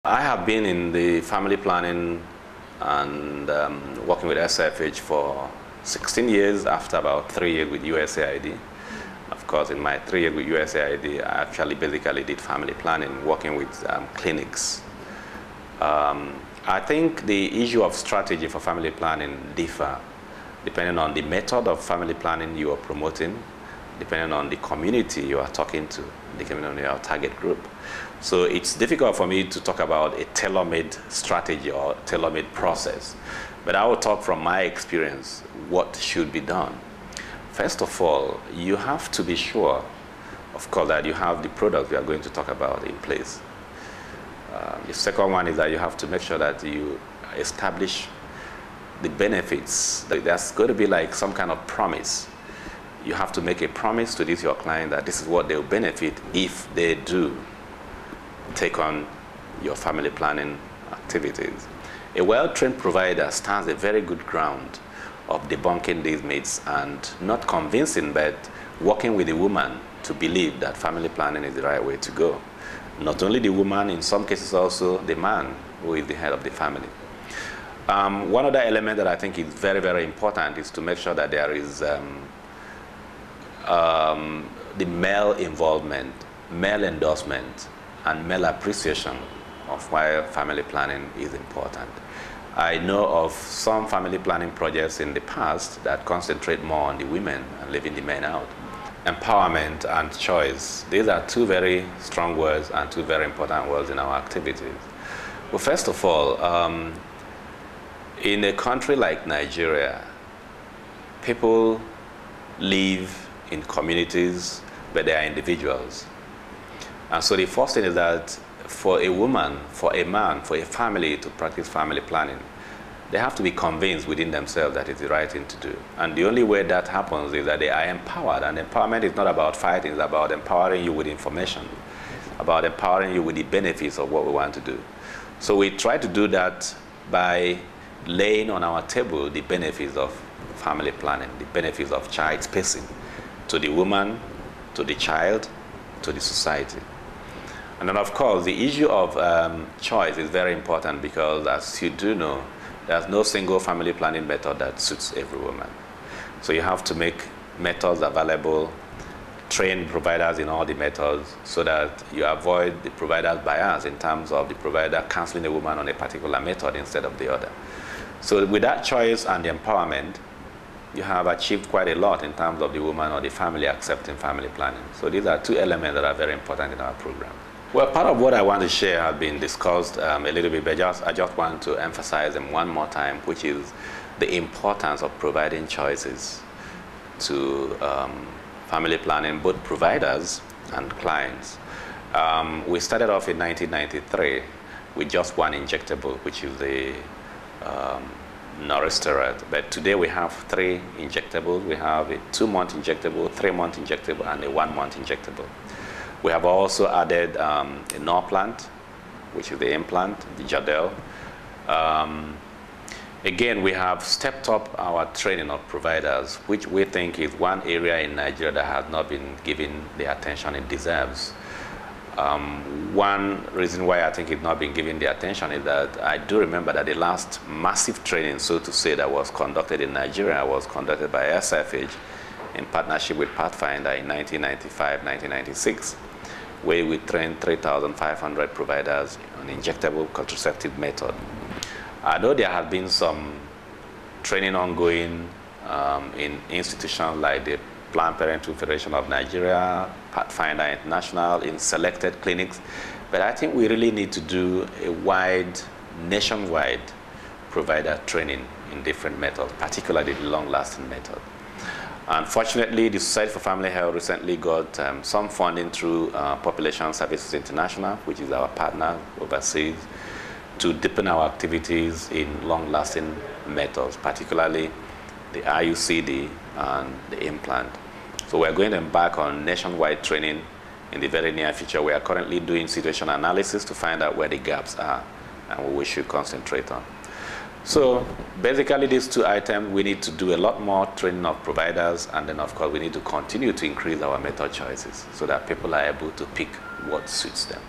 I have been in the family planning and working with SFH for 16 years after about 3 years with USAID. Of course, in my 3 years with USAID, I actually basically did family planning, working with clinics. I think the issue of strategy for family planning differ depending on the method of family planning you are promoting, depending on the community you are talking to, depending on your target group. So it's difficult for me to talk about a tailor-made strategy or tailor-made process, but I will talk from my experience what should be done. First of all, you have to be sure, of course, that you have the product we are going to talk about in place. The second one is that you have to make sure that you establish the benefits. There's going to be like some kind of promise. You have to make a promise to your client that this is what they'll benefit if they do take on your family planning activities. A well-trained provider stands a very good ground of debunking these myths and not convincing, but working with the woman to believe that family planning is the right way to go. Not only the woman, in some cases also the man who is the head of the family. One other element that I think is very, very important is to make sure that there is the male involvement, male endorsement, and male appreciation of why family planning is important. I know of some family planning projects in the past that concentrate more on the women and leaving the men out. Empowerment and choice. These are two very strong words and two very important words in our activities. Well, first of all, in a country like Nigeria, people live in communities, but they are individuals. And so the first thing is that for a woman, for a man, for a family to practice family planning, they have to be convinced within themselves that it's the right thing to do. And the only way that happens is that they are empowered. And empowerment is not about fighting, it's about empowering you with information, about empowering you with the benefits of what we want to do. So we try to do that by laying on our table the benefits of family planning, the benefits of child spacing to the woman, to the child, to the society. And then, of course, the issue of choice is very important because, as you do know, there's no single family planning method that suits every woman. So you have to make methods available, train providers in all the methods so that you avoid the provider's bias in terms of the provider counseling a woman on a particular method instead of the other. So with that choice and the empowerment, you have achieved quite a lot in terms of the woman or the family accepting family planning. So these are two elements that are very important in our program. Well, part of what I want to share has been discussed a little bit, but I just want to emphasize them one more time, which is the importance of providing choices to family planning, both providers and clients. We started off in 1993 with just one injectable, which is the steroid. But today we have 3 injectables. We have a 2-month injectable, 3-month injectable, and a 1-month injectable. We have also added a Norplant, which is the implant, the Jadel. Again, we have stepped up our training of providers, which we think is one area in Nigeria that has not been given the attention it deserves. One reason why I think it's not been given the attention is that I do remember that the last massive training, so to say, that was conducted in Nigeria was conducted by SFH in partnership with Pathfinder in 1995-1996, where we trained 3,500 providers on injectable contraceptive method. I know there has been some training ongoing in institutions like the Planned Parenthood Federation of Nigeria, Pathfinder International, in selected clinics, but I think we really need to do a wide, nationwide provider training in different methods, particularly the long-lasting method. Unfortunately, the Society for Family Health recently got some funding through Population Services International, which is our partner overseas, to deepen our activities in long-lasting methods, particularly the IUCD and the implant. So we're going to embark on nationwide training in the very near future. We are currently doing situation analysis to find out where the gaps are and what we should concentrate on. So basically these 2 items, we need to do a lot more training of providers, and then of course we need to continue to increase our method choices so that people are able to pick what suits them.